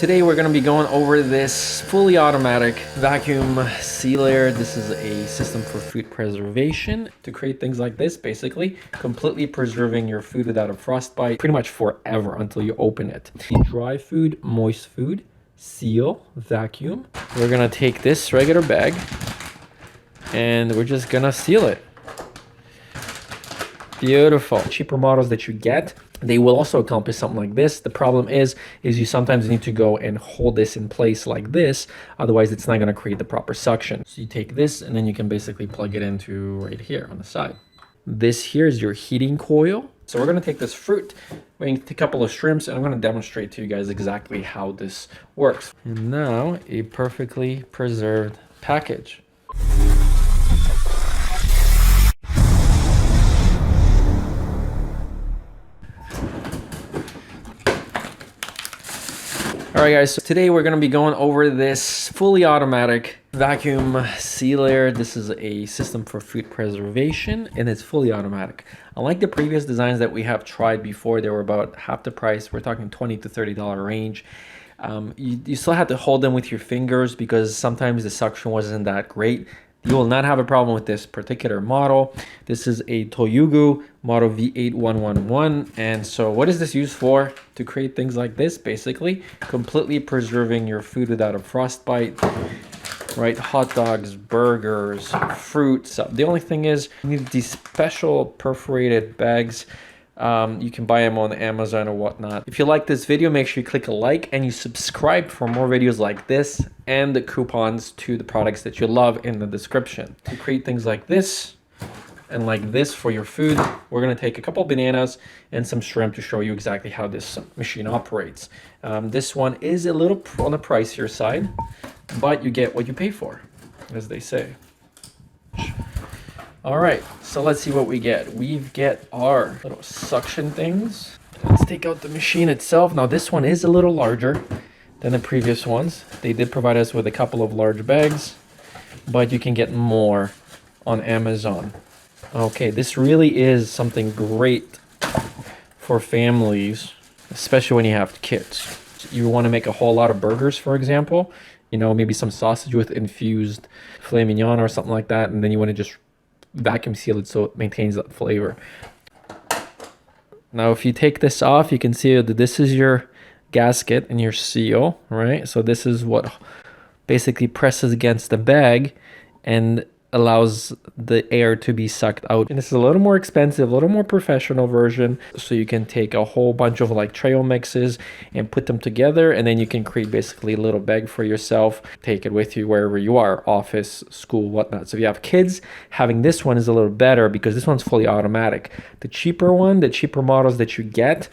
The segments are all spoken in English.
Today we're going to be going over this fully automatic vacuum sealer. This is a system for food preservation to create things like this, basically completely preserving your food without a frostbite pretty much forever until you open it. Dry food, moist food, seal, vacuum. We're going to take this regular bag and we're just going to seal it. Beautiful. Cheaper models that you get, they will also accomplish something like this. The problem is you sometimes need to go and hold this in place like this. Otherwise, it's not going to create the proper suction. So you take this and then you can basically plug it into right here on the side. This here is your heating coil. So we're going to take this fruit, we're going to take a couple of shrimps, and I'm going to demonstrate to you guys exactly how this works. And now a perfectly preserved package. All right guys, so today we're going to be going over this fully automatic vacuum sealer. This is a system for food preservation and it's fully automatic. Unlike the previous designs that we have tried before, they were about half the price. We're talking $20 to $30 range. You still have to hold them with your fingers because sometimes the suction wasn't that great. You will not have a problem with this particular model. This is a Toyuugo model V8111. And so what is this used for? To create things like this, basically. Completely preserving your food without a frostbite. Right? Hot dogs, burgers, fruits. The only thing is you need these special perforated bags. You can buy them on Amazon or whatnot. If you like this video, make sure you click a like and you subscribe for more videos like this and the coupons to the products that you love in the description. To create things like this and like this for your food, we're going to take a couple of bananas and some shrimp to show you exactly how this machine operates. This one is a little on the pricier side, but you get what you pay for, as they say. All right, so let's see what we get. We get our little suction things. Let's take out the machine itself. Now this one is a little larger than the previous ones. They did provide us with a couple of large bags, but you can get more on Amazon. Okay, this really is something great for families, especially when you have kids. You want to make a whole lot of burgers, for example, you know, maybe some sausage with infused filet mignon or something like that, and then you want to just vacuum seal it so it maintains that flavor. Now if you take this off, you can see that this is your gasket and your seal, right? So this is what basically presses against the bag and allows the air to be sucked out. And this is a little more expensive, a little more professional version. So you can take a whole bunch of like trail mixes and put them together, and then you can create basically a little bag for yourself. Take it with you wherever you are, office, school, whatnot. So if you have kids, having this one is a little better because this one's fully automatic. The cheaper one, the cheaper models that you get,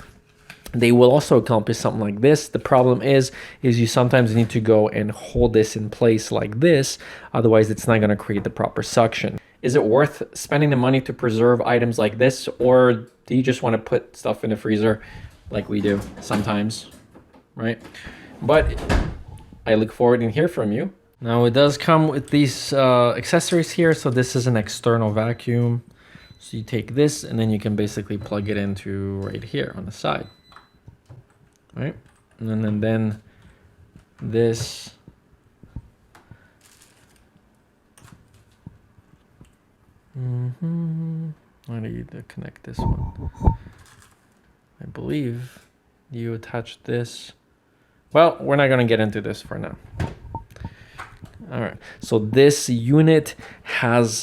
they will also accomplish something like this. The problem is you sometimes need to go and hold this in place like this. Otherwise, it's not going to create the proper suction. Is it worth spending the money to preserve items like this? Or do you just want to put stuff in the freezer like we do sometimes, right? But I look forward to hear from you. Now, it does come with these accessories here. So this is an external vacuum. So you take this and then you can basically plug it into right here on the side. Right, and then this I need to connect this one. I believe you attach this. Well, we're not going to get into this for now. All right, so this unit has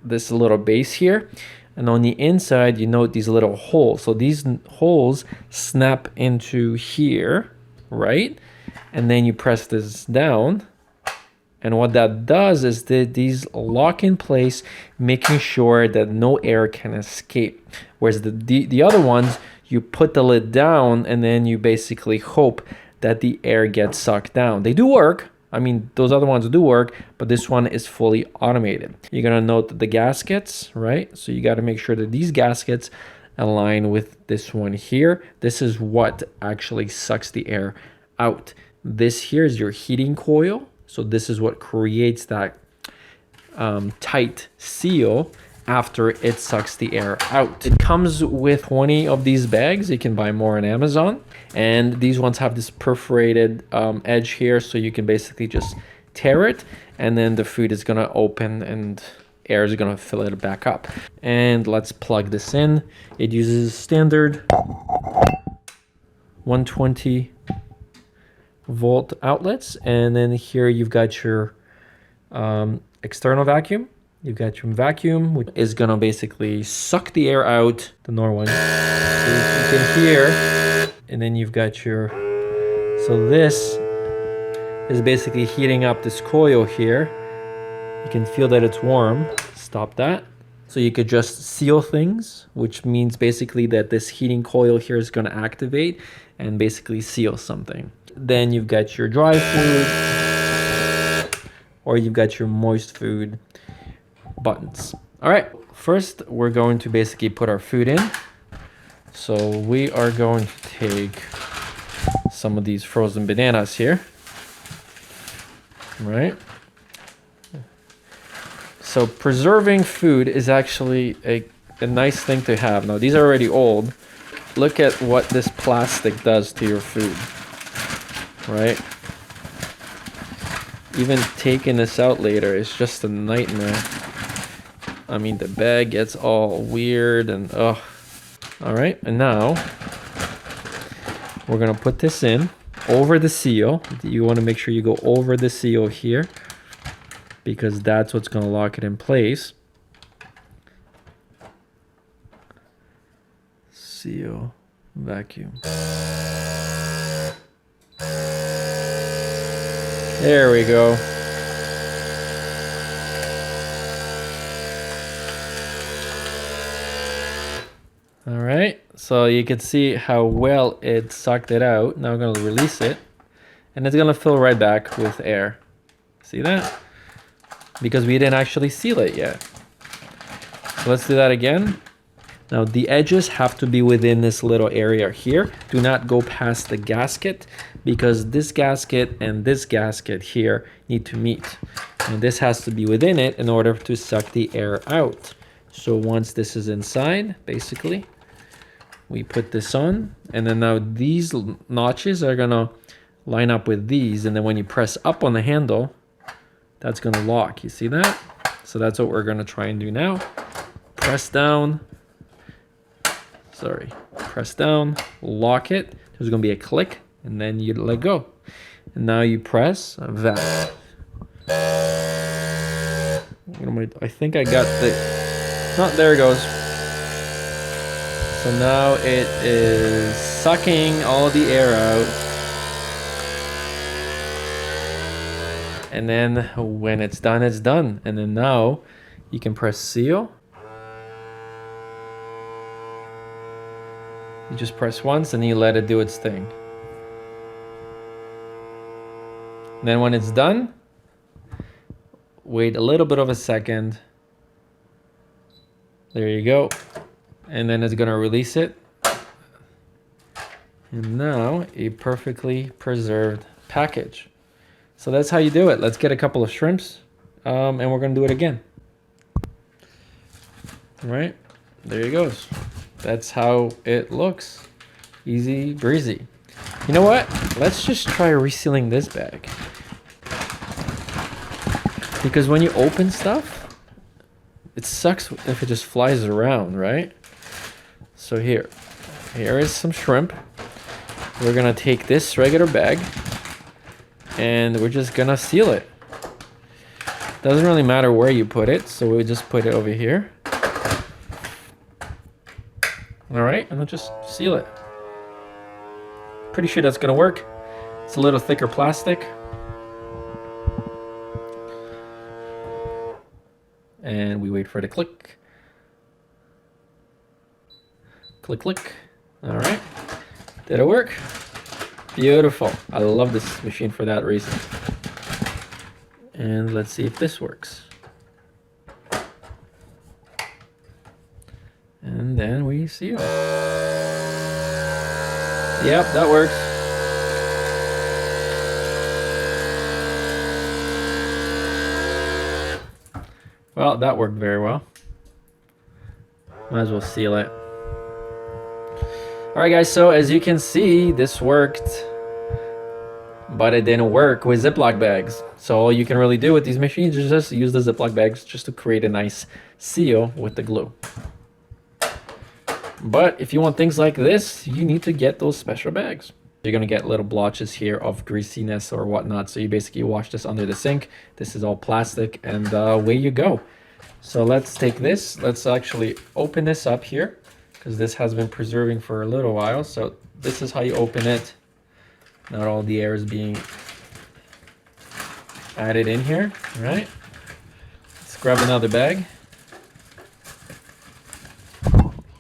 this little base here. And on the inside, you note these little holes. So these holes snap into here, right? And then you press this down. And what that does is that these lock in place, making sure that no air can escape. Whereas the other ones, you put the lid down and then you basically hope that the air gets sucked down. They do work. I mean, those other ones do work, but this one is fully automated. You're gonna note the gaskets, right? So you gotta make sure that these gaskets align with this one here. This is what actually sucks the air out. This here is your heating coil. So this is what creates that tight seal. after it sucks the air out. It comes with 20 of these bags. You can buy more on Amazon. And these ones have this perforated edge here, so you can basically just tear it, and then the food is gonna open and air is gonna fill it back up. And let's plug this in. It uses standard 120 volt outlets, and then here you've got your external vacuum. You've got your vacuum, which is gonna basically suck the air out, the normal one. So you can hear, and then you've got your, so this is basically heating up this coil here. You can feel that it's warm. Stop that. So you could just seal things, which means basically that this heating coil here is gonna activate and basically seal something. Then you've got your dry food, or you've got your moist food buttons. All right, first we're going to basically put our food in. So we are going to take some of these frozen bananas here, right? So preserving food is actually a nice thing to have. Now these are already old. Look at what this plastic does to your food, right? Even taking this out later is just a nightmare. I mean, the bag gets all weird and ugh. All right, and now we're gonna put this in over the seal. You wanna make sure you go over the seal here, because that's what's gonna lock it in place. Seal, vacuum. There we go. All right, so you can see how well it sucked it out. Now I'm gonna release it, and it's gonna fill right back with air. See that? Because we didn't actually seal it yet. So let's do that again. Now the edges have to be within this little area here. Do not go past the gasket, because this gasket and this gasket here need to meet. And this has to be within it in order to suck the air out. So once this is inside, basically, we put this on, and then now these notches are gonna line up with these, and then when you press up on the handle, that's gonna lock. You see that? So that's what we're gonna try and do now. Press down. Sorry. Press down, lock it. There's gonna be a click, and then you let go. And now you press that. I think I got the, oh, there it goes. So now it is sucking all the air out. And then when it's done, it's done. And then now you can press seal. You just press once and you let it do its thing. And then when it's done, wait a little bit of a second. There you go. And then it's gonna release it. And now a perfectly preserved package. So that's how you do it. Let's get a couple of shrimps, and we're gonna do it again. All right, there he goes. That's how it looks. Easy breezy. You know what? Let's just try resealing this bag. Because when you open stuff, it sucks if it just flies around, right? So here is some shrimp. We're gonna take this regular bag and we're just gonna seal it. Doesn't really matter where you put it, so we just put it over here. All right, and we'll just seal it. Pretty sure that's gonna work. It's a little thicker plastic. And we wait for it to click. Click, click. All right, did it work? Beautiful. I love this machine for that reason. And let's see if this works. And then we seal. Yep, that works. Well, that worked very well. Might as well seal it. All right, guys, so as you can see, this worked, but it didn't work with Ziploc bags. So all you can really do with these machines is just use the Ziploc bags just to create a nice seal with the glue. But if you want things like this, you need to get those special bags. You're gonna get little blotches here of greasiness or whatnot. So you basically wash this under the sink. This is all plastic, and away you go. So let's take this. Let's actually open this up here, because this has been preserving for a little while. So this is how you open it. Not all the air is being added in here, all right? Let's grab another bag.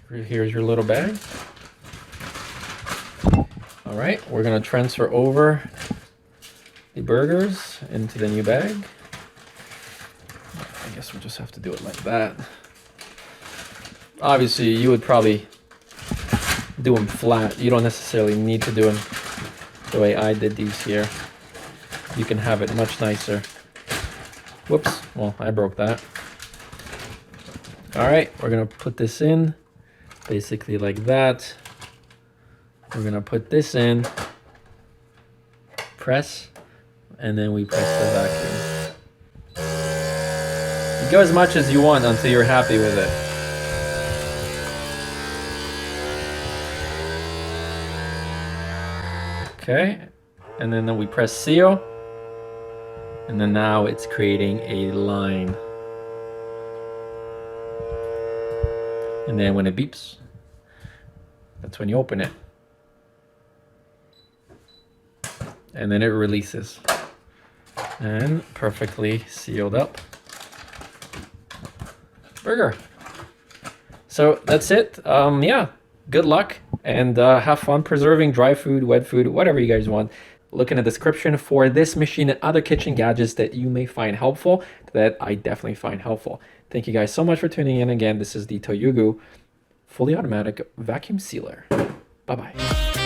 Here's your little bag. All right, we're gonna transfer over the burgers into the new bag. I guess we'll just have to do it like that. Obviously, you would probably do them flat. You don't necessarily need to do them the way I did these here. You can have it much nicer. Whoops, well, I broke that. All right, we're gonna put this in basically like that. We're gonna put this in, press, and then we press the vacuum. You go as much as you want until you're happy with it. Okay, and then we press seal, and then now it's creating a line. And then when it beeps, that's when you open it. And then it releases. And perfectly sealed up burger. So that's it. Yeah, good luck, and have fun preserving dry food, wet food, whatever you guys want. Look in the description for this machine and other kitchen gadgets that you may find helpful, that I definitely find helpful. Thank you guys so much for tuning in. Again, this is the Toyuugo fully automatic vacuum sealer. Bye-bye.